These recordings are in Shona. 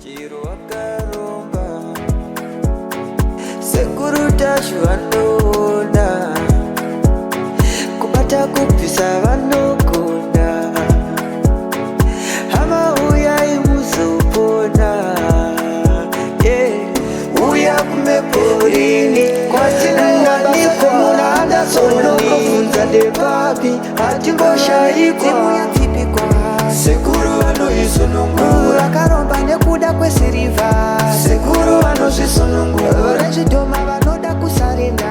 chiro wakaromba sekuru tacho vanona kubata kupisa vanogona hama uyai muzopona uya kumeporini kwatinanganiko munanda sonokofunza ndepapi hatimboshaiko sekuru vanoizonongura karomba nekuda kwesiriva sekuru vanozvisonongura varechidhoma vanoda kusarenda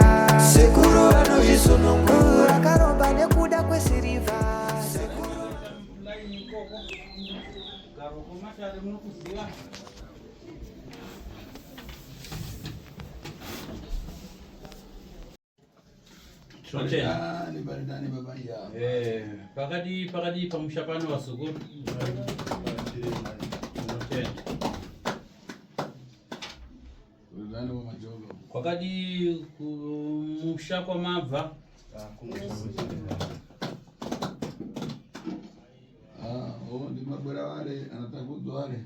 sekuru vanozvisonongura karomba nekuda kwesiriva pakati pamushapano wasukuru kwakadi kumusha kwamabva ndimabwera wale anatakudzwa wale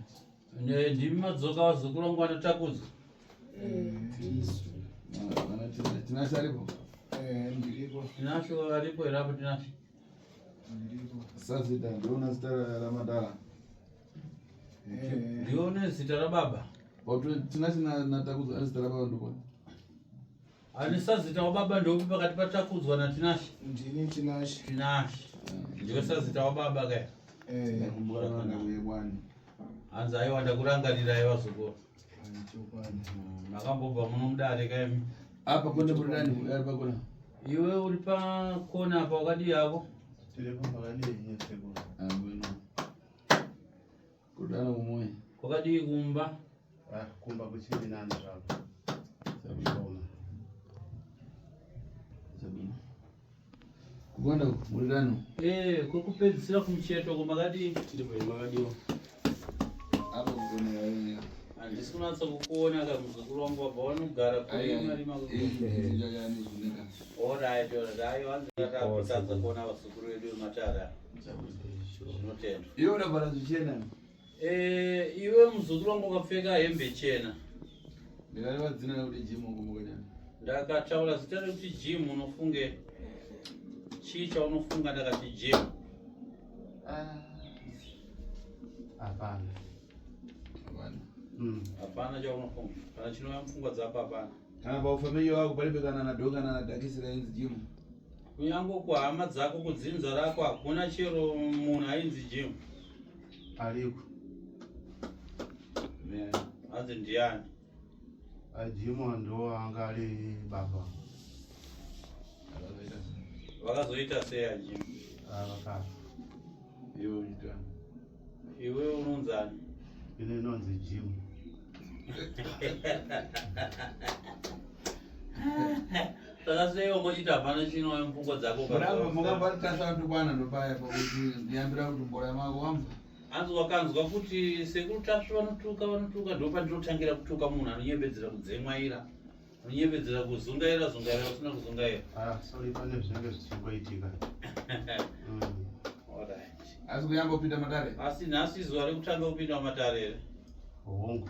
ndimi madzoka wazukuru wangu anatakudzwa tinasho aripo tinasho aripo irapo tinasho sazita ndiona zita la madala ndione zita la baba tinasho natakudzwa zita la baba ndikoni anisazita wa baba ndopi pakati patakudzwa na tinasho ndini tinasho ndiwe sazita wa baba kaya ndakumbukana nanga kuye bwani anza aiwa ndakurangarira aiwa zukuru makambobva muno mudare kaimi apa kwende kudani ari pakona iwe uri pakona apa wakadi yako bwino kudana kumwe kwakadi kumba kumba kuchiri nani zvapo kukwenda murirano kwekupedzisira kumucheto komakadi tiri makadiwa apa kukonera handisi kunatsa kukuona ka muzukuru wangu wabva wanogara aiyo anzikatapitadza kuona vazukuru vedu vematara zvinotenda iwe unavhara zvichena iwe muzukuru wangu wakapfeka hembe chena ndikareva dzina rekuti jimu kumukanyana ndakataura zita rekuti jimu unofunge chii chaunofunga ndakati jimu hapana hapana chaunofunga kana chinouya mupfungwa dzako hapana kana paufamilia wako palibe kana nadhoka nanadhakisira inzi jimu kunyange kuhama dzako kudzinza rako hakuna chero munhu ainzi jimu ariko hanzi ndiani ajimu ndo anga ari baba vakazoita sei ajimu avakafa iwe uita iwe unonzani ine inonzi jimu saka sei ongochita hapana chinoya mupfungwa dzako mukambaritasa vatukwana ndopaya pakuti ndiyambira kuti mbola mako wamva hanzi wakanzwa kuti sekuru tasvi vanotuka ndo pandinotangira kutuka munhu anonyembedzera kudzemwaira anonyembedzera kuzungaira usina kuzungaira sori pane zvinenge zvichingoitika asi kuyamba kupinda matare asi nhasi zuva rekutanga kupinda mumatare here hongu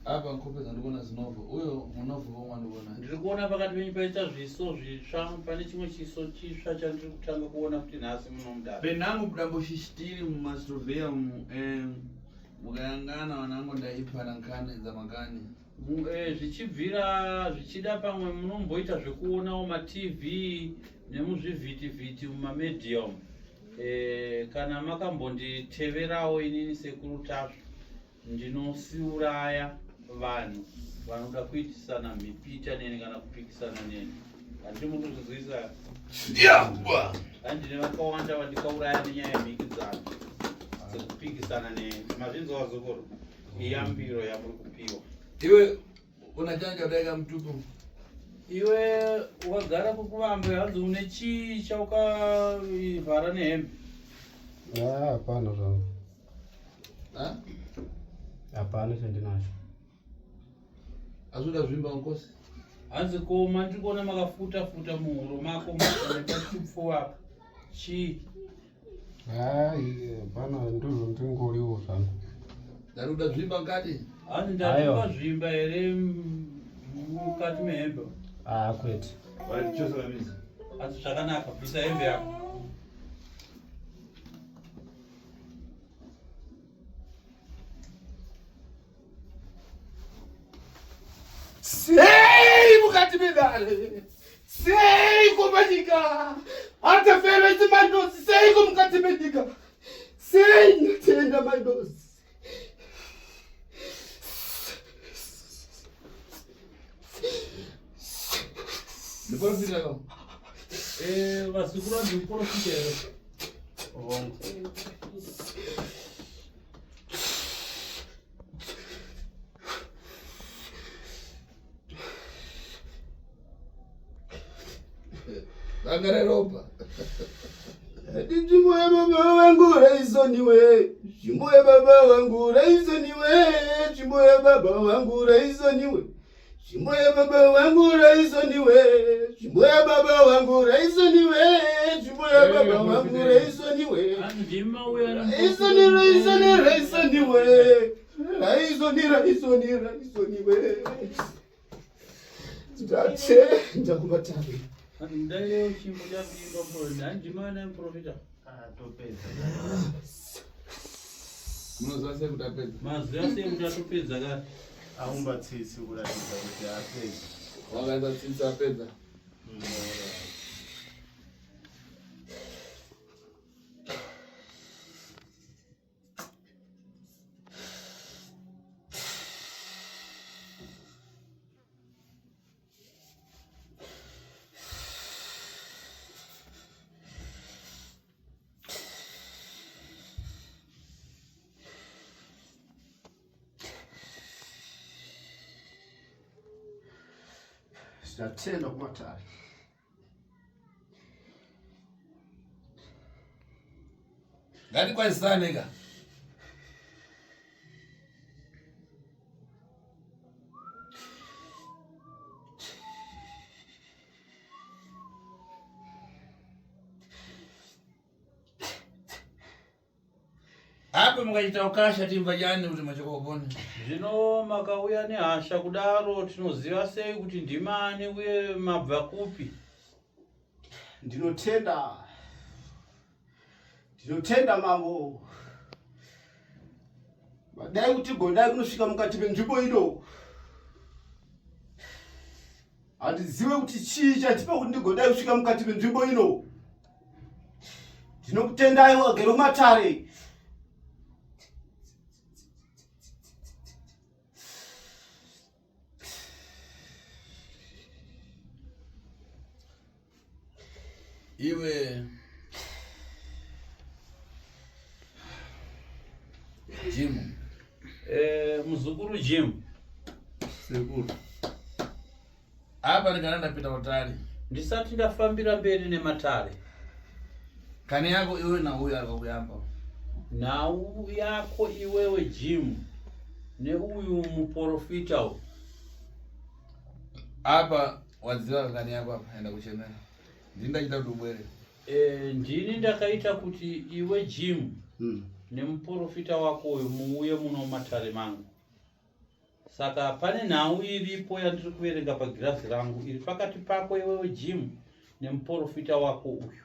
apa nkope dzandikuona zinovha uyo munovha womwe andikuona ndiri kuona pakati penyu paita zviso zvitsva pane chimwe chiso chitsva chandiri kutanga kuona kuti nhasi muno mudare penangu kudamboshishitiri mumaslovhia umu mukayangana vanango ndaipara nkani dzamakani zvichibvira zvichida pamwe munomboita zvekuonawo matv nemuzvivhitivhiti mumamedium kana makambonditeverawo inini sekuru tasvo ndinosiuraya vanhu vanoda kuitisana mhipita neni kana kupikisana neni handiri mukuzvizwisa handine vakawanda vandikauraya nenyaya yemhikidzano dzekupikisana neni mazvinzwa zukuru iyambiro yamuri kupiwa iwe una chanja kudaika mutupu iwe wakagara kukuvambe hanzi une chii chaukavhara nehembe hapana zvangu hapana chandinacho azoda zvimba nkosi hanzi koma ndiri kuona makafuta futa muhuro mako nepachipfuva chii Hai, hapana ndizvo ndingoriwo zvangu. Ndaruda zvimba ngati. Ani ndatipa zvimba ere mukati mehembe. Kwete. Walichosa kabisa. Asi zvakanaka bvisa hembe yako. Sei mukati medare. Sei kumanyika. Hata fero izi mandosi. Sei kumukati medika. Sei natenda mandosi. Ndiporofita ko. Vasikuru ndiporofita ere. Angare ropa. Jimbo ya baba wangu raisoniwe. Jimbo ya baba wangu raisoniwe. Jimbo ya baba wangu raisoniwe. Jimbo ya baba wangu raisoniwe. Jimbo ya baba wangu raisoniwe. Jimbo ya baba wangu raisoniwe. Andima uya Raisoniwe. Raisoniwe. Ndakumatabi. ndayo chimbo chapinga mbo andima na profita. Topedza. Munozwa sei kutapedza. Mazuva sei mutatopedza kati. Aumbatsisi kuratidza kuti apedza. Wakaita tsitsa apedza. Ndatenda kumatari. Ngati kwazisane ka. Hapo mukachita ukasha timva jani kuti machokopona. Zvino makauya nehasha kudaro tinoziva sei kuti ndimani uye mabva kupi? Ndinotenda mambo. Dai kuti godai kunosvika mukati menzvimbo ino. Handizive kuti chii chatipa kuti ndigodai kusvika mukati menzvimbo ino. Ndinokutendai wagere kumatare. Iwe Jim. Muzukuru Jim. Sekuru. Apa ndikana ndapita utali. Ndisati ndafambira mberi nematare. Kani yako iwe na uyu akakuyamba. Nau yako iwewe Jim. Ne uyu muprofita. Apa wadziwa kani yako apa enda kuchemera. Ndinda dubwere. Ndini ndakaita kuti iwe Jim nemuprofita wako uyu muuye muno matare mangu. Saka pane nhau iripo yandiri kuverenga pagirazi rangu iri pakati pako iwewe Jim nemuprofita wako uyu.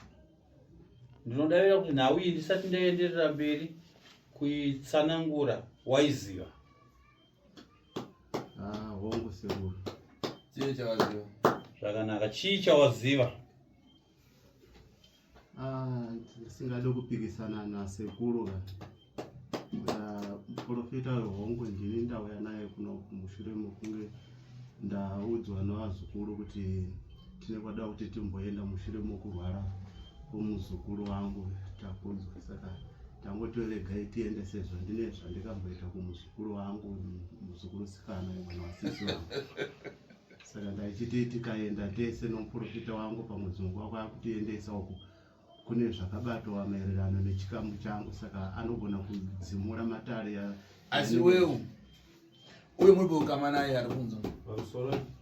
Ndinodavira kuti nhau iyi ndisati ndaenderera mberi kuitsanangura waiziva. Hongu sekuru. Chii chawaziva. Zvakanaka, chii chawaziva? Singade kupikisana nasekuru muprofita wehongu ndini ndauya naye kuno kumushure mokunge ndaudzwa navazukuru kuti tine kwada kuti timboenda mushure mokurwara kwomuzukuru wangu takudzwa. Saka tangotoregai tiende sezvo ndine zvandikamboita kumuzukuru wangu, muzukuru sikana mwana wasisi wangu. Saka ndaichiti tikaenda tese nomuprofita wangu pamwedzi wako akutiendesa uku kune zvakabatwa maererano nechikamu changu. Saka anogona kudzimura matare ya asi wewe uyu muri ukama naye ari kunzo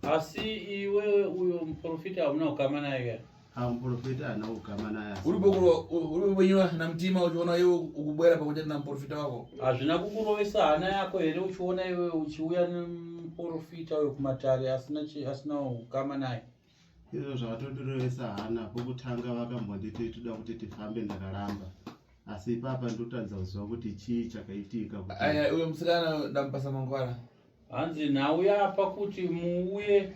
asi iwewe uyo muprofita hamuna ukama naye. Amprofita ana ukama naye. Ulipokuwa na mtima ukiona yeye ukubwera pamoja na mprofita wako. Hazvina kukurovesa hana yako here uchiona iwe uchiuya nemuprofita wekumatare asina ukama naye. Izvo zvakatotorovesa hana pokutanga vakambonditi toda kuti tifambe ndakaramba. Asi ipapa ndotadza kuziva kuti chii chakaitika kuti Aya uyo musikana ndampasa mangwara. Hanzi nhauya apa kuti muuye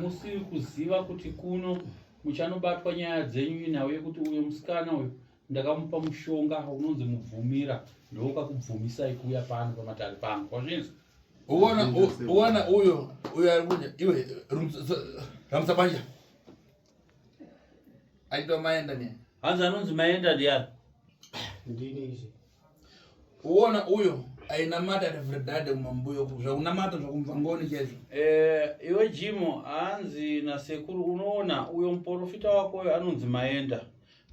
musiri kuziva kuti kuno muchanobatwa nyaya dzenyu nhau yekuti uyo musikana uyu ndakamupa mushonga unonzi mubvumira ndokakubvumisai kuuya pano pamatare pangu kwazvinzi. Uona uyo arikuja iwe ramsabanja. Aitwa Maenda ni. Hanzi anonzi Maenda ndiani? Ndini ichi. Uona uyo ainamata refredade mumambuyo zvakunamata zvakumvangoni chezvo. Iwe Jimo hanzi nasekuru unoona uyo muprofita wako uyo anonzi Maenda.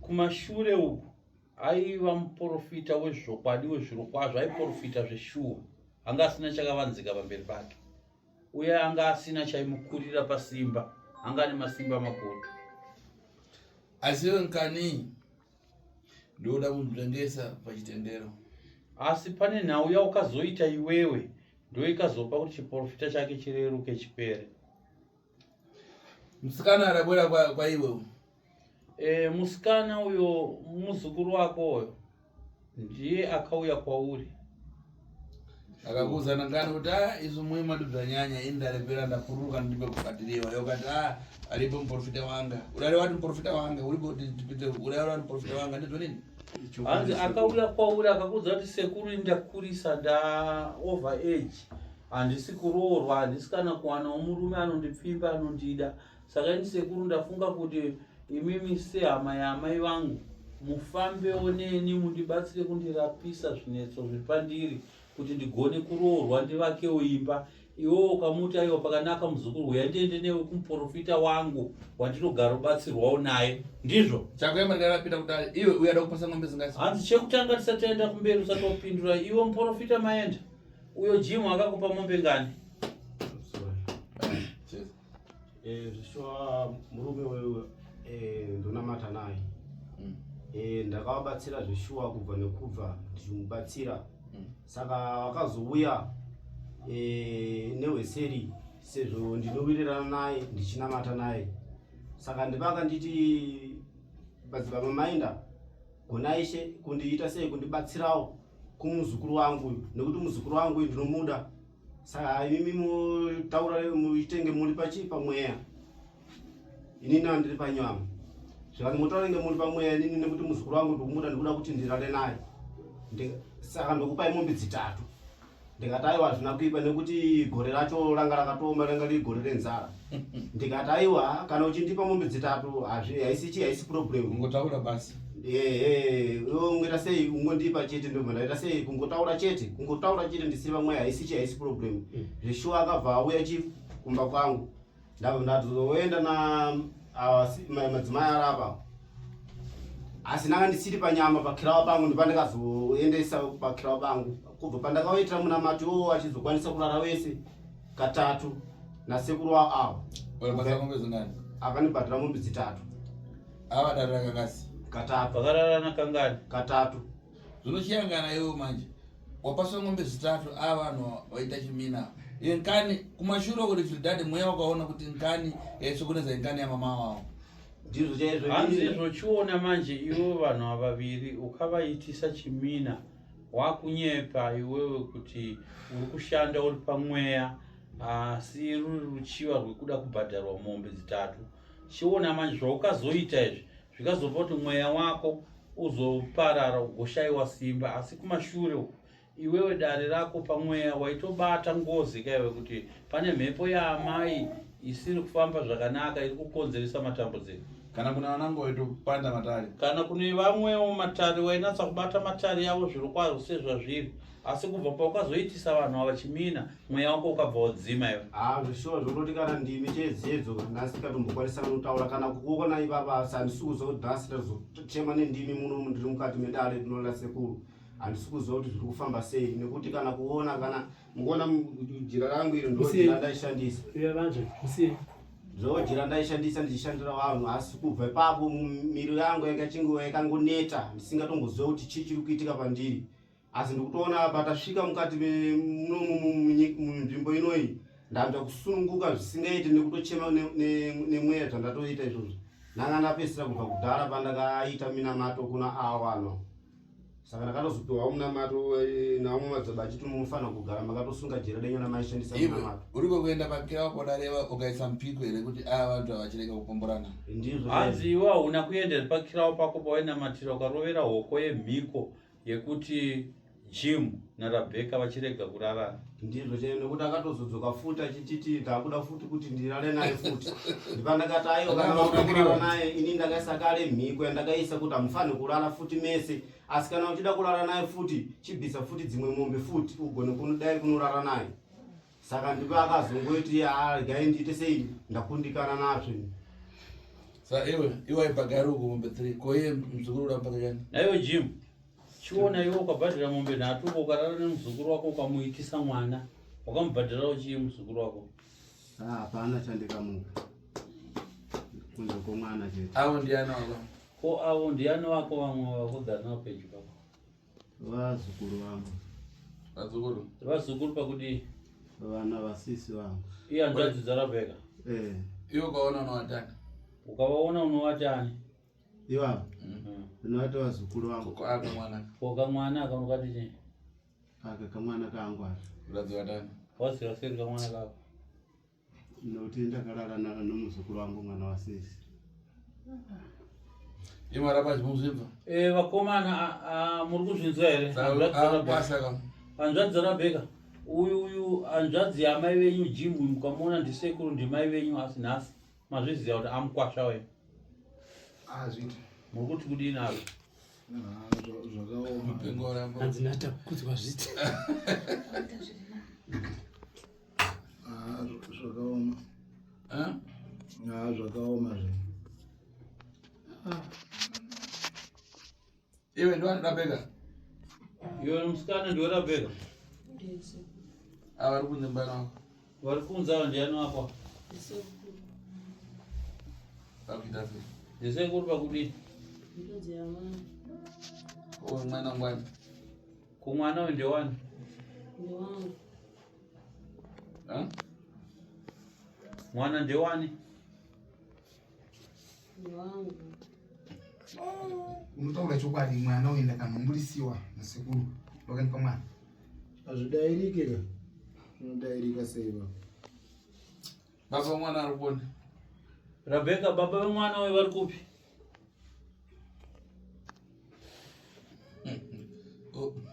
Kumashure uku aiva muprofita wezvokwadi wezviro kwazvo aiprofita zveshuwa. Anga asina chakavanzika pamberi pake. Uye anga asina chaimukurira pasimba. Anga ane masimba makuru. Asi iwe nkani ndoda kunditengesa pachitendero. Asi pane nhau yaukazoita iwewe ndo ikazopa kuti chiprofita chake chireruke chipere. Musikana arabwera kwa iwe. Musikana uyo muzukuru wako uyo ndiye akauya kwauri. Akakuza ngani kuti izo muhimu ndibzanyanya indalepera ndapuruka ndibe kubatiriwa yokati alipo mprofita wanga. Udale wati mprofita wanga ulipo tipite udale wati mprofita wanga ndizvo nini? Hanzi akauya kwauri akakuza kuti sekuru ndakurisa nda over age. Handisi kuroorwa, handisi kana kuwana murume anondipfimba anondida. Saka ini sekuru ndafunga kuti imimi sehama yaamai vangu mufambewo neni mundibatsire kundirapisa zvinetso zviri pandiri kuti ndigone kuroorwa ndivakewo imba. Iwo ukamuti aiwa pakanaka muzukuru uya ndiende newe kumuprofita wangu wandinogara kubatsirwawo naye. Ndizvo Chakuyamba ndarapita kuti iwe uyada kupasa ng'ombe zingasi. hanzi chekutanga tisataenda kumberi usatopindura. Iwe muprofita Maenda uyo Jimo akakupa mombe ngani? Zvishwa murume wewe ndonamata naye. Ndakawabatsira zvishwa kubva nekubva ndichimubatsira. Saka wakazouya neweseri sezvo ndinowirirana naye ndichinamata naye. Saka ndivanga nditi badzibaba Maenda gonaishe kundiita sei kundibatsirawo kumuzukuru wangu nekuti muzukuru wangu ndinomuda. Saka imimi mutaura muitenge muri pamweya. Inini andiri panyama. Zvakati mutaurenge muri pamweya inini nekuti muzukuru wangu ndikumuda ndikuda kuti ndirare naye. Saka ndokupai mombe 3. Ndikati aiwa hazvina kuipa nekuti gore racho ranga rakatoma ranga riri gore renzara. Ndikati aiwa kana uchindipa mombe 3 haisi problem. Ngotaura basi. Ungoita sei ungondipa chete ndobva ndaita sei kungotaura chete ndisiri pamweya haisi problem. Zvishwa akabva auya kumba kwangu. Ndabva ndazoenda na madzimai arapa. Asi nanga ndisiri panyama pakirawa pangu ndipandikazoendesa pakirawa pangu. Kubva pandakaoitira munamati achizokwanisa kurara wese katatu nasekuru avo. Walipasa ng'ombe zingani? Akanibhadhira mombe 3. Ava daraka kasi. Katatu. Pakararana kangani? Katatu. Zvinochiyangana iwe manje. Wapaswa ng'ombe 3 ava vanhu waita chimina. Iye nkani kumashure kuti Fridade mweya wakaona kuti nkani yaisokoneza nkani ya mama wao. Ndizvo chaizvo. Hanzi zvochiona manje iwe vanhu avaviri ukavaitisa chimina wakunyepa iwewe kuti uri kushanda uri pamweya asi ruri ruchiva rwekuda kubhadharwa mombe 3. Chiona manje zvaukazoita izvi zvikazopa kuti mweya wako uzoparara ugoshayiwa simba. Asi kumashure uku iwewe dare rako pamweya waitobata ngozi kaiwe kuti pane mhepo yaamai isiri kufamba zvakanaka iri kukonzeresa matambudziko. Kana kuna vanango waitopanda matare. Kana kune vamwewo matare wainatsa kubata matare yavo zviro kwazvo sezvazviri. Asi kubva paukazoitisa vanhu ava chimina mweya wako ukabva wadzima iwe. Zvishwa zvinoti kana ndimi chezedzo ndasingatombokwanisana kutaura kana kuona ipapa handisi kuziva kuti nhasi tazochema nendimi muno ndiri mukati medare rinola sekuru. Handisi kuziva kuti zviri kufamba sei nekuti kana kuona kana mukuona jira rangu iri ndo jira ndaishandisa. Uya vanje musiye. Zojira ndaishandisa ndichishandira vanhu asi kubva ipapo miri yangu yakangoneta ndisingatongoziva kuti chii chiri kuitika pandiri. Asi ndikutoona patasvika mukati munzvimbo inoyi ndamja kusununguka zvisingaiti nekutochema nemweya zvandatoita izvozvo. Ndanga ndapedzisira kubva kudhara pandakaita minamato kuna ava. Saka ndakatozopiwa munamato namwe madzibaba achiti munofanira kugara makatosunga jira denga namaishandisa minamato. Uriko kuenda pakira wako dareva ukaisa mpiko here kuti vantu avachireka kupomborana. Ndizvo. Hanzi iwa una kuendera pakirawo pako pawainamatira ukarovera hoko yemhiko yekuti Jim naRabheka vachirega kurarana. Ndizvo chene nekuti akatozodzoka futi achititi ndakuda futi kuti ndirare naye futi. Ndipandakati aiwa kana kurara naye ini ndakaisa kale mhiko yandakaisa kuti amufani kurara futi mese. Asi kana uchida kurara naye futi chibvisa futi dzimwe mombe futi ugone kunodai kunorara naye. Saka ndipo akazongoti gai ndiite sei ndakundikana nazvo. Sa iwe ipagaruko mombe 3 koye mzukuru urampaka yani. Naiwe Jim chiona iwe ukabhadhira mombe 3 ukarara nemuzukuru wako ukamuitisa mwana wakamubhadhirawo chii muzukuru wako? Hapana chandikamupa kunze kwomwana chete. Avo ndiani wako? Ko avo ndiani wako vamwe vakugara navo pedyo pako? Vazukuru vangu. Vazukuru? Vazukuru pakudi Vana vasisi vangu. iye hanzvadzi dzaRabheka. Iwe ukaona unowatani? Ukavaona unowatani? Iva ndinowati vazukuru vangu. Koaka mwana? Kamwana kanokati chii? Aka kamwana kangu aka. Uraziva tani? Waziva sei kamwana kako? Nokuti ndakarara nomuzukuru wangu mwana wasisi. Imarapa chimuzvimba? Vakomana muri kuzvinzwa here? Hanzvadzi dzaRabheka. Uyu hanzvadzi yamai venyu Jim mukamuona ndisekuru ndimai venyu asi nhasi mazviziva kuti amukwasha we. Zvita. Muri kuti kudini avo? Zvakaoma. Handinata kukudzwa zvita. Zvakaoma. Zvakaoma zve. Iwe ndo Rabheka? Iwe musikana ndiwe Rabheka? Vari kunze mbana wako? Vari kunze avo ndiani wako? Pakuita sei? Ndisekuru pakudini? Uwe mwana ngwani? Kumwana we ndewani? Mwana ndewani? Unotaura chokwadi mwana uenda kanomburisiwa nasekuru wakanipa mwana. Hazvidairike ka. Zvinodairika sei baba? Baba mwana ari kuone? Rabheka baba vemwana we vari kupi?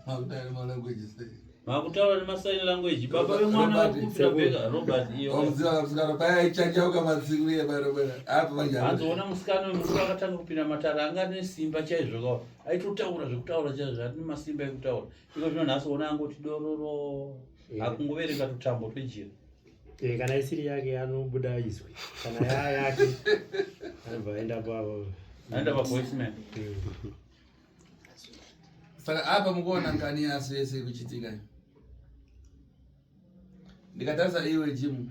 Makutaura malanguage sei? Makutaura nemasign language. Baba vemwana vari kupi Rabheka? Robert iyo. Wamuziva musikana paya ichachauka matsiku iye barobera. Apa manja. Hanzoona musikana wemusoro akatanga kupinda matara anga nesimba chaizvo kawo. Aitotaura zvekutaura chaizvo ane masimba ekutaura. Iko zvino nhasi ona angoti dororo. Akungoverenga tutambo twejira. Kana isiri yake anobuda izwi. Kana yake anobva aenda pavo. Aenda pavoicemail. Saka apa mukuona ngani yaso yese kuchitika. Ndikatarisa iwe Jim.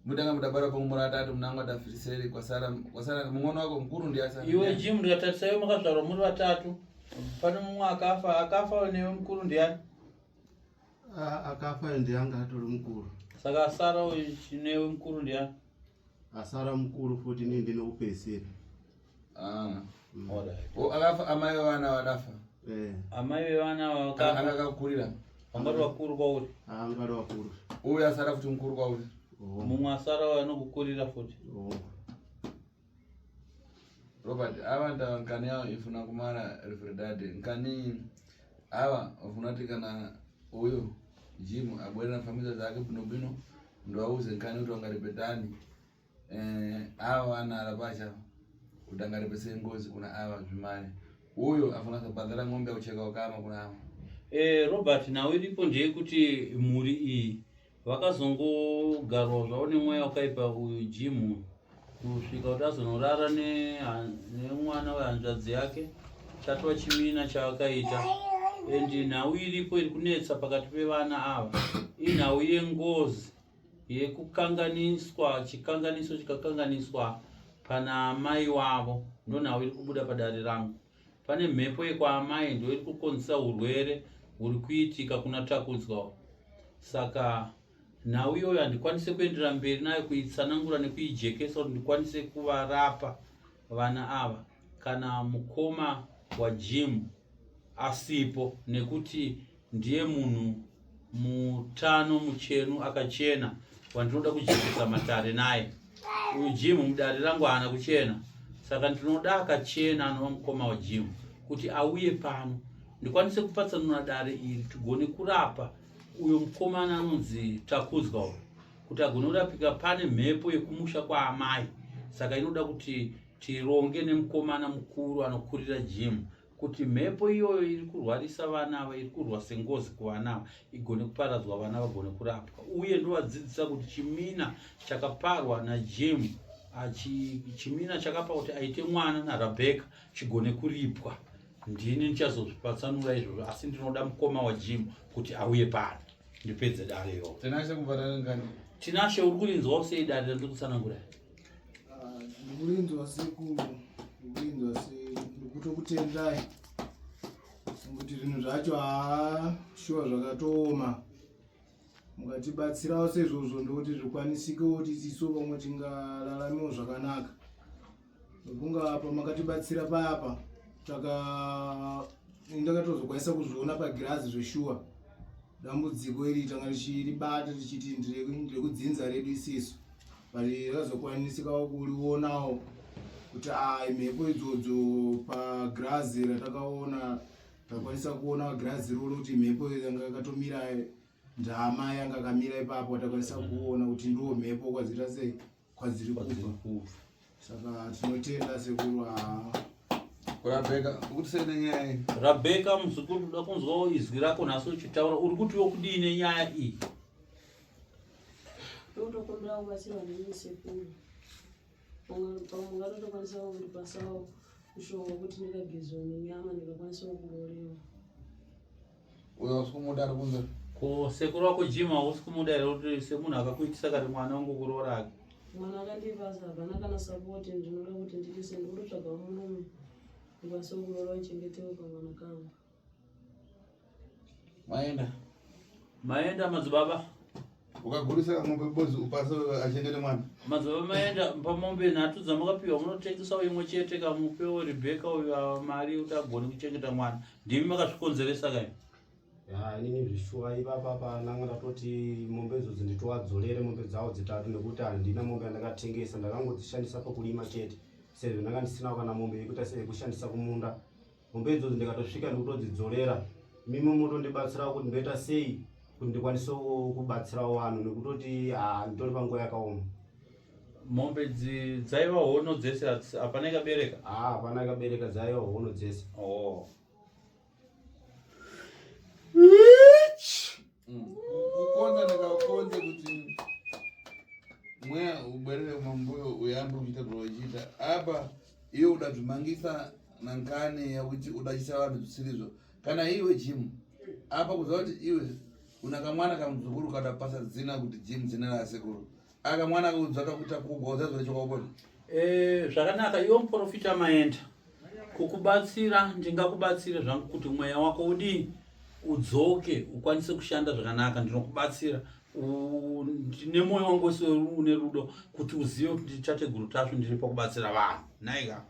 Mudanga mudabara pa mumura atatu munanga dafiriseri kwasara mung'ono wako mukuru ndi asa. Iwe Jim ndikatarisa iwe makazvarwa muri vatatu. Pane mumwe akafa newe mukuru ndiani? Akafa ndianga atori mukuru. Saka asara newe mukuru ndiani? Asara mukuru futi ini ndinokupedzisira. Alright. Akafa amai vana wadafa. Amai vevana vakafa. Akakurira. Vangari vakuru kwauri? Angari vakuru. Uyu asara kuti mukuru kwauri? Mumwe asara anokukurira futi. Robert, ava nda nkani yao ifuna kumara refredade. Nkani ava ufuna tikana uyu Jim abwera na familia zake bino ndo auze nkani uto angaripetani. Ava wana alapasha utangaripese ngozi kuna ava zvimari. Uyu afuna sabadala ng'ombe ucheka wakama kuna ava. Robert, nawe iripo ndeyekuti mhuri iyi vakazongogarwa zvavo nemweya wakaipa uyu Jim kusvika kuti azonorara nemwana wehanzvadzi yake chatwa chimina chavakaita. Endi nhau iripo iri kunetsa pakati pevana ava. Inhau yengozi yekukanganiswa, chikanganiso chikakanganiswa pana amai wavo, ndo nhau iri kubuda padare rangu. Pane mhepo yekwa amai ndo iri kukonzesa urwere huri kuitika kuna Takudzwa. Saka nhau iyoyo handikwanise kuendera mberi nayo kuitsanangura nekuijekesa kuti ndikwanise kuvarapa vana ava kana mukoma wa Jim asipo, nekuti ndiye munhu mutano muchenu akachena wandinoda kujekesa matare naye. Uyu Jim mudare rangu haana kuchena, saka ndinoda akachena anova mukoma wa Jim kuti auye pano ndikwanise kupatsanura dare iri tigone kurapa uyo mukomana anonzi Takudzwa kuti agone kurapika. Pane mhepo yekumusha kwa amai, saka inoda kuti tironge nemukomana mukuru anokurira Jim kuti mhepo iyoyo iri kurwarisa vana ava, iri kurwa sengozi kuvana ava, igone kuparadzwa, vana vagone kurapwa. Uye ndovadzidzisa kuti chimina chakaparwa naJim, chimina chakapa kuti aite mwana naRabheka chigone kuripwa. Ndini ndichazozvipatsanura izvozvo, asi ndinoda mukoma wa Jim kuti auye pano ndipedze dare iro. Tinashe kubva ngani? Tinashe uri kurinzwa sei dare randiri kutsanangura? Ndikurinzwa sekuru, ndikurinzwa ndikutokutendai kuti zvinhu zvacho shuwa zvakatooma. Mukatibatsirawo seizvozvo ndokuti zvikwanisikewo kuti tiso pamwe tingararamiwo zvakanaka. Nekunga pamakatibatsira payapa ndakatozokwanisa kuzviona pagirazi zveshuwa dambudziko iri tanga tichiribata tichiti ndiri kudzinza redu isiso, bali rakazokwanisikawo kurionawo kuti mhepo idzodzo pagirazi ratakaona takwanisa kuona girazi rolo kuti mhepo yanga yakatomira ndama yanga akamira ipapo, takwanisa kuona kuti ndo mhepo kwazita sei kwadziri kubva. Saka tinotenda sekuru. Rabheka kuti sei nenyaya iyi? Rabheka muzukuru, ndoda kunzwawo izwi rako nhasi uchitaura. Uri kuti wokudii nenyaya iyi? Ndotokumbira kubatsirwa nemi sekuru. Pamwe ungatotokwanisa kundipasawo mushonga wekuti ndikagezwa nenyama ndikakwanisa kurorewa. Uyo usi kumuda ari kunze? Ko sekuru wako Jim hausi kumuda here kuti semunhu akakuitisa kati mwana wangu kuroora ake? Mwana akandipasa hapana kana sapoti, ndinoda kuti nditise ndikutotsvaga murume ndikwanise kuroora uchengetewo kamwana kangu. Maenda madzibaba? Ukagurisa mombe bozi upase achengete mwana? Madzibaba maenda pamombe nhatu dzamakapiwa munotengesawo imwe chete kamupewo Rebheka uyo mari kuti agone kuchengeta mwana. Ndimi makazvikonzeresa kai? Inini zvishuwa ipapa nanga ndatoti mombe idzodzo nditowadzorere mombe dzawo dzitatu, nekuti handina mombe yandakatengesa, ndakangodzishandisa pakurima chete. Sezvo ndanga ndisina kana mombe yekuita seyekushandisa kumunda. Mombe idzodzo ndikatosvika ndikutodzidzorera. Mimi mutondibatsirawo kuti ndoita sei kuti ndikwanise kubatsirawo vanhu, nekutoti nditori panguva yakaoma. Mombe dzaiva hono dzese, hapana ikabereka? Hapana ikabereka, dzaiva hono dzese. Kukonza ndakakonze kuti mweya ubwerere mambuyo uyambe kuita zvauchiita. Apa iwe udazvimangisa nankani yakuti udachisa vanhu zvisizvo. Kana iwe Jim, apa kuziva kuti iwe una kamwana kamuzukuru kadapasa zina kuti Jim zina rasekuru. Aka mwana akudzaka kuita kugoza zvore chokopona. Zvakanaka, iwe muprofita Maenda. Kukubatsira ndingakubatsira zvangu kuti mweya wako udii udzoke ukwanise kushanda zvakanaka. Ndinokubatsira nemoyo wangu wese une rudo kuti uzive kuti tateguru tacho ndiri pakubatsira vanhu. Naika.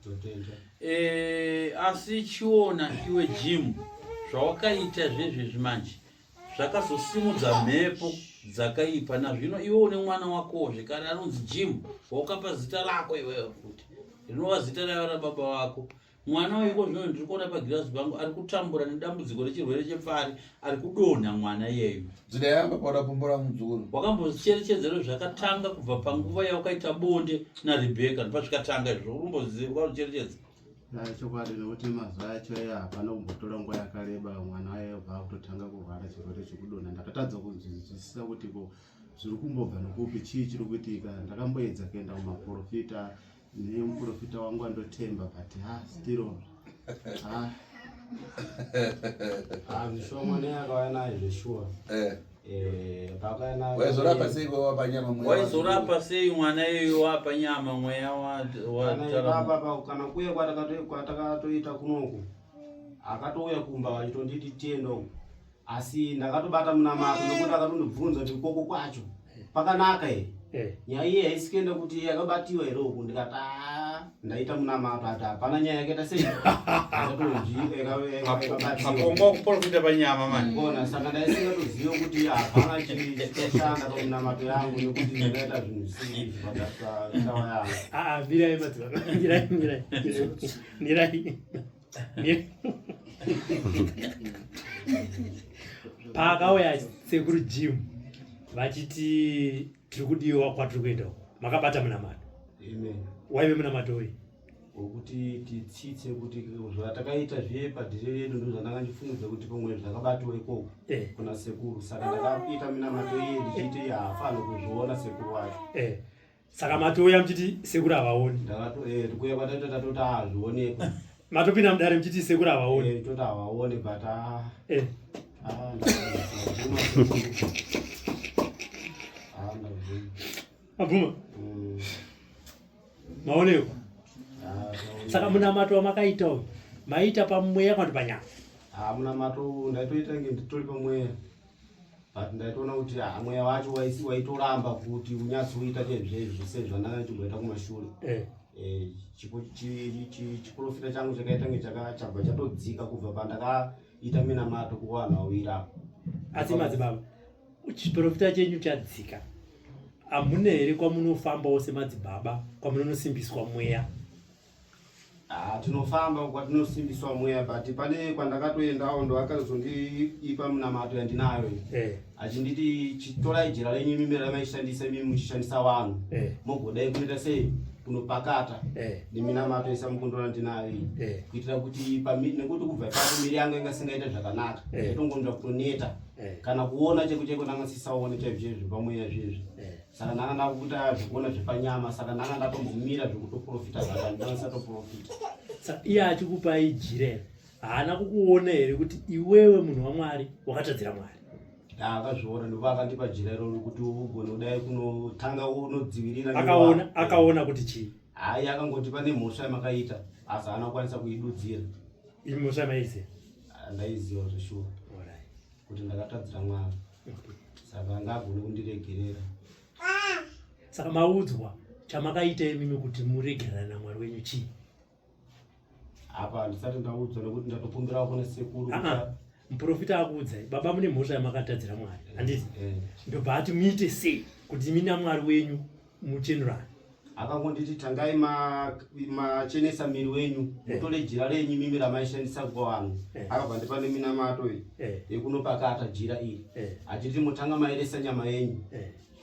Asi chiona iwe Jim zvawakaita zvezvezvi manje zvakazosimudza mhepo dzakaipa. Nazvino iwe une mwana wakowo zvekare anonzi Jim, wakapa zita lako iwewe futi rinova zita raiva rababa wako. Mwana wako zvino ndiri kuona pagirazi pangu ari kutambura nedambudziko rechirwere chepfari, ari kudonha mwana iyeyo. Dzidayamba padapombora muzukuru. Wakambozicherechedzero zvakatanga kubva panguva yawakaita bonde naRebheka ndopazvikatanga izvo. Urumboziva kwakucherechedza? Chokwadi, nekuti mazuva acho hapana kumbotora nguva yakareba mwana waye kutotanga kurwara chirwere chekudonha. Ndakatadza kunzwisisa kuti zviri kumbobva nekupi, chii chiri kuitika. Ndakamboedza kuenda kumaprofita nemuprofita wangu andotemba, but still zvishoma neyakauya naye zveshuwa. pakana waizorapa sei wapa nyama mweya waizorapa sei mwana iyoyo wapa nyama mweya baba kana kuye kwatakatoita kunoku akatouya kumba wachitonditi tendo asi ndakatobata munamato nekuti akatondibvunza kuti koko kwacho pakanaka nyaya iye haisikuenda kuti yakabatiwa here uku ndikati ndaita munamato ati hapana nyaya yakaita sei akongwa kuprofita panyama mani bona saka ndaisingatoziva kuti hapana chishanda pamunamato yangu nekuti ndakaita zvinhu zvisizvi padawa yangu mirai madzibaba mirai paakauya sekuru Jim vachiti tiri kudiwa kwatiri kuenda uko makabata munamato waive munamato uyu wokuti titsitse kuti zvatakaita zve padhire redu ndo zvandakandifunidza kuti pamwe zvakabatiwa ikoko kuna sekuru saka ndakaita munamato iye ndichiti hafano kuzviona sekuru wacho saka matouya muchiti sekuru havaoni tikuya kwataita tatoti hazvionekwa matopinda mudare muchiti sekuru havaoni toti havaoni but abvuma maonekwa saka munamato wamakaita uyu maita pamweya kana panyama munamato ndaitoita nge nditori pamweya but ndaitoona kuti mweya wacho waitoramba kuti unyatsoita chezvezvo sezvandanga ndichimboita kumashure chiprofita changu chakaita nge chakabva chatodzika kubva pandakaita minamato kuvanhu wawirapo asi madzibaba chiprofita chenyu chadzika hamuna here kwamunofambawo semadzibaba kwamunonosimbiswa mweya tinofamba kwatinosimbiswa mweya but pane kwandakatoendawo ndo akazondiipa munamato yandinayo achinditi chitorai jira renyu mimi ramaishandisa mimi muchishandisa vanhu mogodai kunoita sei kunopakata neminamato isa mukundora ndinayo iyi kuitira kuti nekuti kubva ipapo miri yangu ingasingaita zvakanaka itongonzva kutoneta kana kuona cheko ndangasisauone chaizvezvo pamweya zvezvi saka ndanga ndakuita zvekuona zvepanyama saka ndanga ndatombomira zvekutoprofita zvakandangasatoprofita iye achikupai jira haana kukuona here kuti iwewe munhu waMwari wakatadzira Mwari akazviona ndopa akandipa jira iroro kuti ugone kudai kunotanga unodzivirira akaona kuti chii hai akangoti pane mhosva yamakaita asi haana kukwanisa kuidudzira imi mhosva yamaiziva ndaiziva zveshuwa kuti ndakatadzira Mwari saka angagone kundiregerera saka maudzwa chamakaita imimi kuti muregerana naMwari wenyu chii apa handisati ndaudzwa nekuti ndatokumbirawo kuna sekuru muprofita akuudzai baba mune mhosva yamakatadzira Mwari handiti ndobva ati muite sei kuti imi naMwari wenyu muchenurana akangonditi tangai machenesa miri wenyu mutore jira renyu mimi ramaishandisa kuvanhu akabva ndipa neminamato yekunopakata jira iri achiti mutanga maeresa nyama yenyu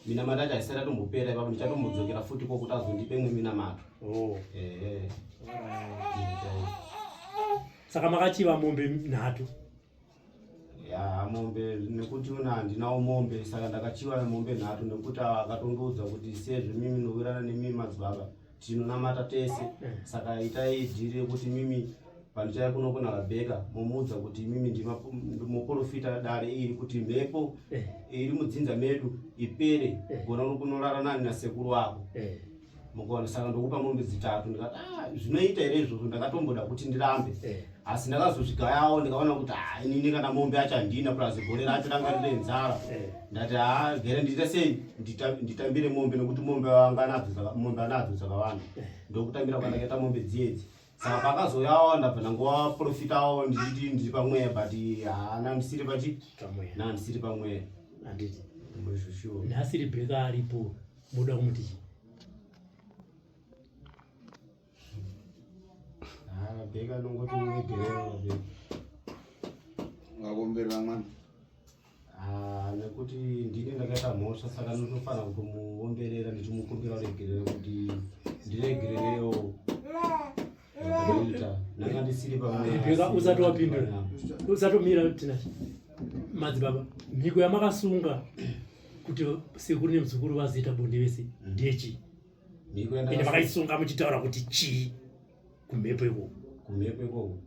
minamato acho haisati atombopera ipapo ndichatombodzokera futi kokuti azondipe mwe minamato saka makachiva mombe 3 mombe nekuti handinawo mombe saka ndakachiva mombe 3 nekuti akatondoudza kuti sezvo mimi nowirana nemimi madzibaba tinonamata tese saka itai dhiri kuti mimi pandichaya kuno kuna Rabheka momuudza kuti mimi ndimoprofita dare iri kuti mhepo iri mudzinza medu ipere gona kunorara nani nasekuru wako mukaona saka ndokupa mombe 3 ndikati zvinoita here izvozvo ndakatomboda kuti ndirambe asi ndakazosvikayawo ndikaona kuti inini kana mombe acho handina plus gore racho ranga rine nzara ndati gere ndiita sei nditambire mombe nekuti mombe anadzo dzakawanda ndokutambira kwandakaita mombe dziedzi saka pakazoyawo ndabva ndangowaprofitawo ndichiti ndiri pamweya but handisiri ndisiri pamweya handiti nhasi Rebheka aripo muda kumuti chii Rabheka nongoti unegerera ngakomberera mwana nekuti ndini ndakaita mhosva saka ndinofanira kutomuomberera ndichimukumbira uregerere kuti ndiregererewo ndanga ndisiri pamweya usati wapindura usatomira tinacho madzibaba mhiko yamakasunga kuti sekuru nemuzukuru vazoita bonde vese ndechi ende vakaisunga muchitaura kuti chii kumhepo ikoko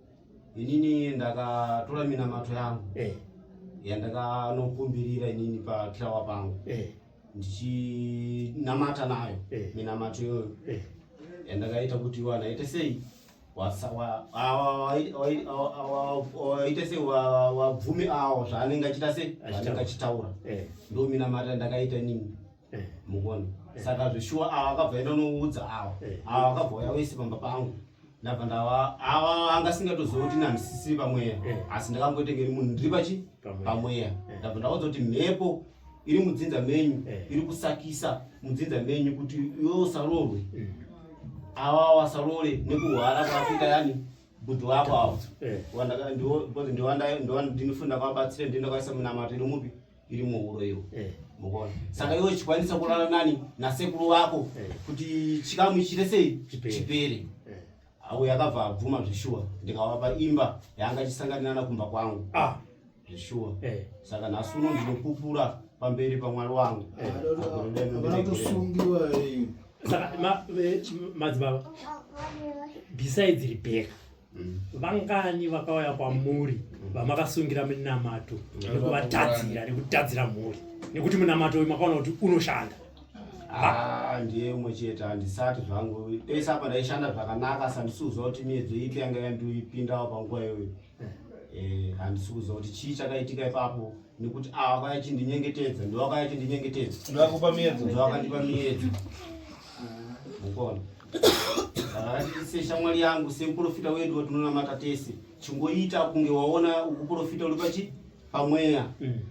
inini ndakatora minamato yangu yandakanokumbirira inini pakirawa pangu ndichinamata nayo minamato iyoyo yandakaita kuti wanaite sei waite sei wabvume awo zvaanenge achita sei zvaanenge achitaura ndo minamata ndakaita nini mukona saka zveshuwa awa akabva enda noudza awa akabva uya wese pamba pangu ndabva ndava ava angasingatoziva kuti ndandisisiri pamweya asi ndakangotengeri munhu ndiri pachi pamweya ndabva ndaudza kuti mhepo iri mudzinza menyu iri kusakisa mudzinza menyu kuti iwe usarorwe ava wasarore nekuhwara kwakuita yani budhu wako avo ndinofunda kwabatsire ndinakaisa munamato iri mupi iri muhuro iwo mukona saka iwe chikwanisa kurara nani nasekuru wako kuti chikamu chite sei chipere awo yakabva abvuma zveshuwa ndikavapa imba yanga chisanganirana kumba kwangu zveshuwa saka nhasi uno ndinopupura pamberi pamwari wangu akatosungiwa saka madzibaba besides Rebecca vangani vakauya kwamuri vamakasungira minamato nekutadzira mhuri nekuti munamato uyu makaona kuti unoshanda ndiye umwe chete handisati zvangu desi apa ndaishanda zvakanaka sandisi kuziva kuti miedzo ipi yanga yandiipindawo panguva iyoyo handisi kuziva kuti chii chakaitika ipapo nekuti vakauya chindinyengetedza ndovakauya chindinyengetedza ndovakandipa miedzo mukona seshamwari yangu semuprofita wedu watinonamata tese chingoita kunge waona ukuprofita uri pachi pamweya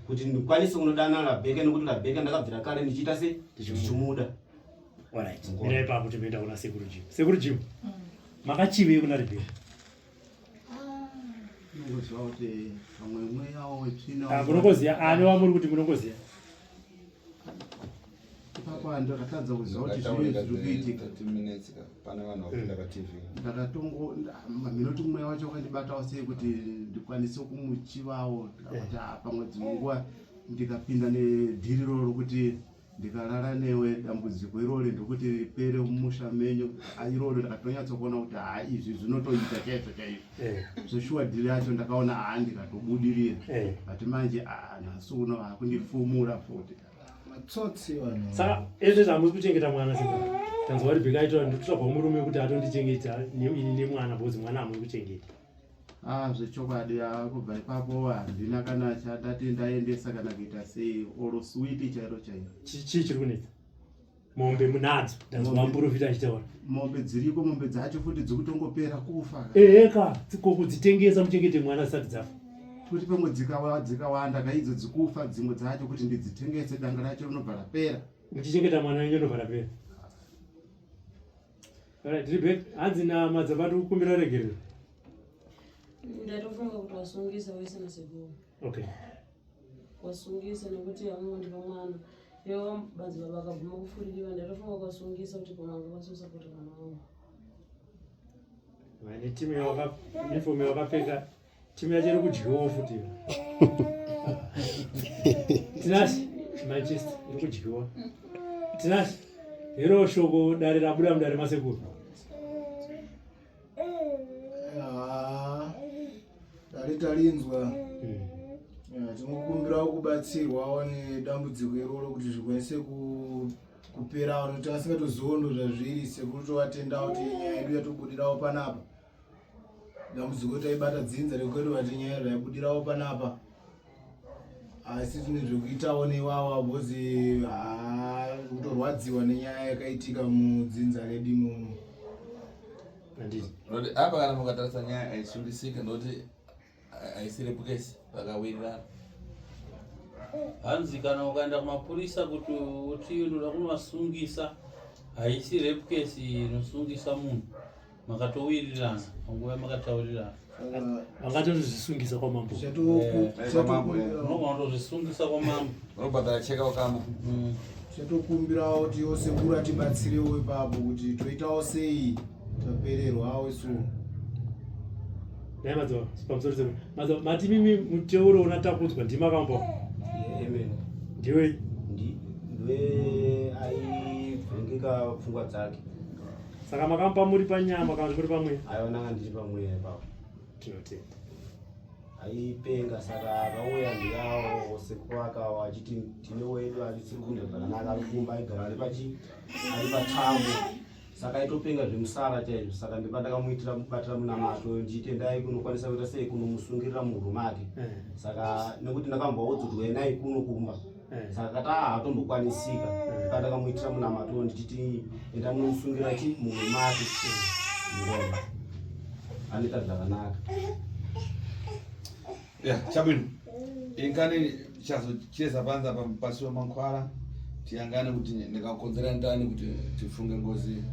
kuti ndikwanise kunodana Rebecca nekuti Rebecca ndakabvira kare ndichiita se ndichimuda ina ipapo timoenda kuna sekuru Jim makachivei kuna Rebecca nongoziva kuti pamwe mweya wetsvina munongoziva ani wamuri kuti munongoziva ipapo ndakatadza kuziva kuti zviri kuitika minoti mweya wacho wakandibatawo sei kuti ndikwanise kumuchivawo kuti pamwe dzimwe nguva ndikapinda nedhiri roro rokuti ndikarara newe dambudziko irori ndokuti ripere mumusha menyu iroro ndakatonyatsokuona kuti izvi zvinotoita chaizvo zveshuwa dhiri yacho ndakaona ndikatobudirira ati manje nhasi uno hakundifumura futi saka ezvo zvamusi kuchengeta mwana saka tanzwa Rebecca aitaura ndikutsvagwa murume kuti atondichengeta ini nemwana bhozi mwana hamuri kuchengeta zvechokwadi kubva ipapo handina kana chandati ndaendesa kana kuita sei oro switi chairo chairo chii chiri kunetsa mombe munadzo tanzwa muprofita achitaura mombe dziriko mombe dzacho futi dzikutongopera kufa ka kudzitengesa muchengete mwana zisati dzafa kuti pamwe dzikawanda kaidzo dzikufa dzimwe dzacho kuti ndidzitengese danga racho rinobva rapera muchichengeta mwana wenyu rinobva rapera Rebecca hanzi namadzabati kukumbira regerero ndatofunga kuti wasungisa wese nasekuru wasungisa nekuti amundi pamwana iwo madzibaba akabvuma kufuridiwa ndatofunga kwasungisa kuti pamanga vasosapota mwana wangu vane timu uniform yawakapfeka timu yacho iri kudyiwawo futi tinasi Manchester iri kudyiwa tinasi hero shoko dare rabuda mudare masekuru tarinzwa tinokumbirawo kubatsirwawo nedambudziko iroro kuti zvikwanise kuperawo nokuti asingatozondo zvazviri sekuru tovatendawo kuti nyaya yedu yatobudirawo panapa dambudziko taibata dzinza rekuedwa kuti nyaya yedu yaibudirawo panapa asi tine zvekuitawo newawa bhozi kutorwadziwa nenyaya yakaitika mudzinza redu imomo apa kana mukatarisa nyaya aisundisika nokuti aisirepukesi vakawirirana hanzi kana ukaenda kumapurisa kuti unoda kunovasungisa haisi repukesi inosungisa munhu makatowirirana panguva makataurirana vangatozvisungisa kwamambo unogona kutozvisungisa kwamambo unobhadhara cheka ukama chatokumbirawo kuti yosekuru atibatsirewo ipapo kuti toitawo sei tapererwawo isuwo dai madzo pamusoro seko madzo mati mimi muteuro unatakudzwa ndimakambo ndiwe aivhengeka pfungwa dzake saka makampa muri panyama kana muri pamwe aionanga ndiri pamweya ipapo tinotenda aipenga saka akauya ndiyawo sekuru akawo achiti tine wedu arisiri kunge zvakanaka ari kumba aigara ari pathambo saka aitopenga zvemusara chaizvo saka ndipandakamuitira mubatira munamato ndiite ndai kunokwanisa kuita sei kunomusungirira muhuro make saka nekuti ndakambaudzwa kuti wenai kuno kumba saka kati haatombokwanisika pandakamuitira munamato ndichiti enda munomusungira muhuro make ngoma anoita zvakanaka. Chabwino ingani chazocheza panza pasi wemankhwala tiyangane kuti ndikakonzera ndani kuti tifunge ngozi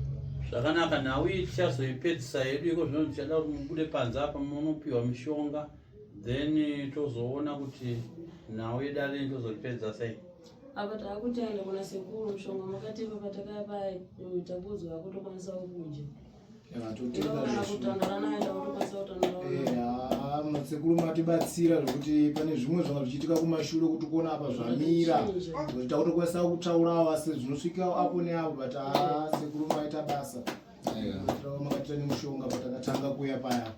zvakanaka. Nawi tichazoipedzisa yedu iko zvino tichada kuti mubude panza apa munopiwa mishonga then tozoona kuti nawi dare tozoripedza sei. apa takuti aenda kuna sekuru mishonga makatipa patakaya paya tabudzwa kutokwanisa kudya sekuru matibatsira zvekuti pane zvimwe zvanga zvichiitika kumashure kuti kuona apa zvamira kuti takutokwanisa kutaurawo asi zvinosvika apo neapo but sekuru maita basa makatira nemushonga patakatanga kuya paya.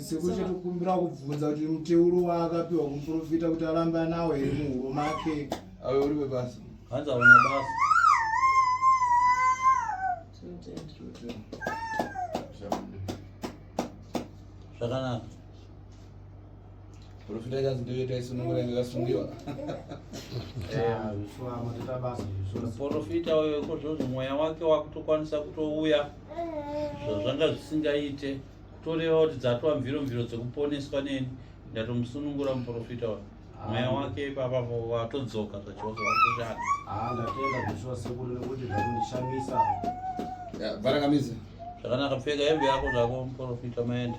Sekuru chetikumbira kubvunza kuti muteuro waakapiwa kumuprofita kuti arambe anawo here muhuro make awe uriwe basa hanza wana basa zvakanaka. Profita chazi ndoita isunungura yakasungiwa muprofita uyo kozvozvo mweya wake wakutokwanisa kutouya zvazvanga zvisingaite kutoreva kuti dzatwa mviro dzekuponeswa neni ndatomusunungura muprofita uyo mweya wake ipapapo watodzoka zvachose watoshaka. Ndatenda Joshua sekuru nekuti zvakundishamisa. Varakamiza zvakanaka. Pfeka hembe yako zvako muprofita maenda.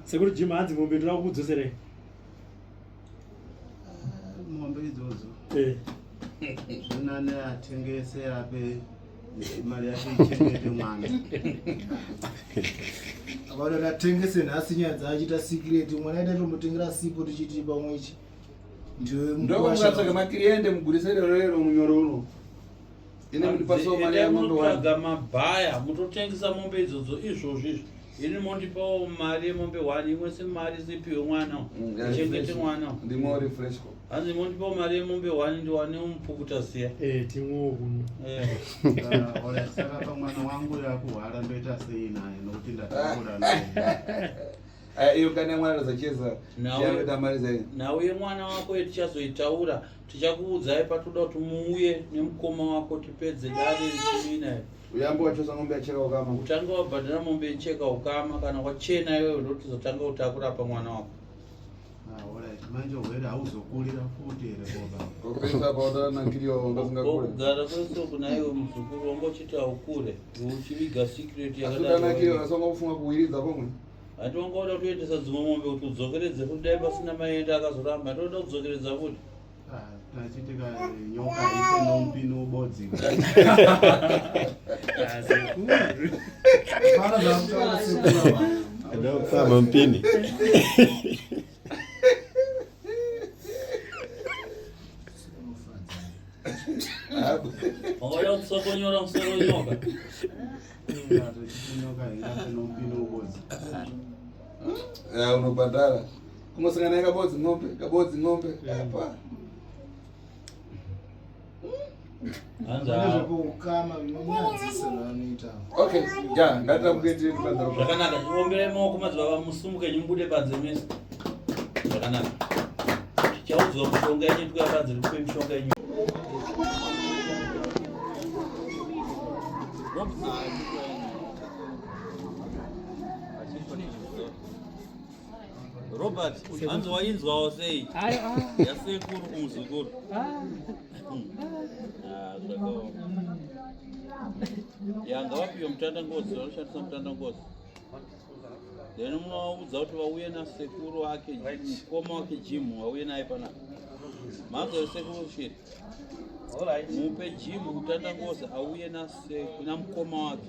sekuru Jim hanzi mombe toda kukudzoserei mombe idzodzo zvinane atengese ape mari yake ichengete mwana avaona tatengese nhasi nyadza achita sikireti mwana aita tombotengera sipo tichiti pamwechi ndomungatsvaga makiriende mugurisere rero munyororo ine mundipasawo mari yamotsvaga mabhaya mutotengesa mombe idzodzo izvozvo ini mondipawo mari yemombe 1 imwe semari sipiwe mwana chengete mwana ndimo refresh hanzi mondipawo mari yemombe 1 ndiwane umupukuta siya timwo kuno saka pamwana wangu yakuhwara ndoita sei naye nokuti ndatakura naye iyo kana mwana zacheza yaenda mari zai nauye mwana wako tichazoitaura tichakuudzai patoda kuti muuye nemukoma wako tipedze dare richimina uyambo wachosa ngombe yacheka ukama utanga wabhadhara mombe icheka ukama kana wachena iwewe ndotizotanga utakura pa mwana wako. Manje hwere hauzokurira futi here baba kokupesa pautana nankiriwa ngazingakure kugara kwese kuna iwe muzukuru wangochiti aukure uchiviga secret yakadanankiriwa asonga kufunga kuwiridza pomwe hati wangoda kutoendesa dzimwe mombe kuti udzokeredze kuti dai pasina maenda akazoramba ndoda kudzokeredza futi tachitika nyoka ise nompi nobodzi ndokufamba mpini wangoda kutsokonyora musoro nyoka nyoka ingase nompi nobodzi unobhadhara kunosangana yakabodzi ng'ombe apa okay ja ngatamukeitire kupanza zvakanaka tiomberei maoko madzibaba musimuke nyumubude panze mese zvakanaka tichaudzwa mishonga yenyetwa yapanze rikupe mishonga yenyu Robert, hanzi wainzwawo sei yasekuru kumuzukuru yanga wapiwa mutandangozi vanoshandisa mutandangozi then munovaudza kuti vauye nasekuru wake mukoma wake Jim vauye naye panapa mazori sekuru shiri mupe Jim mutandangozi auye namukoma wake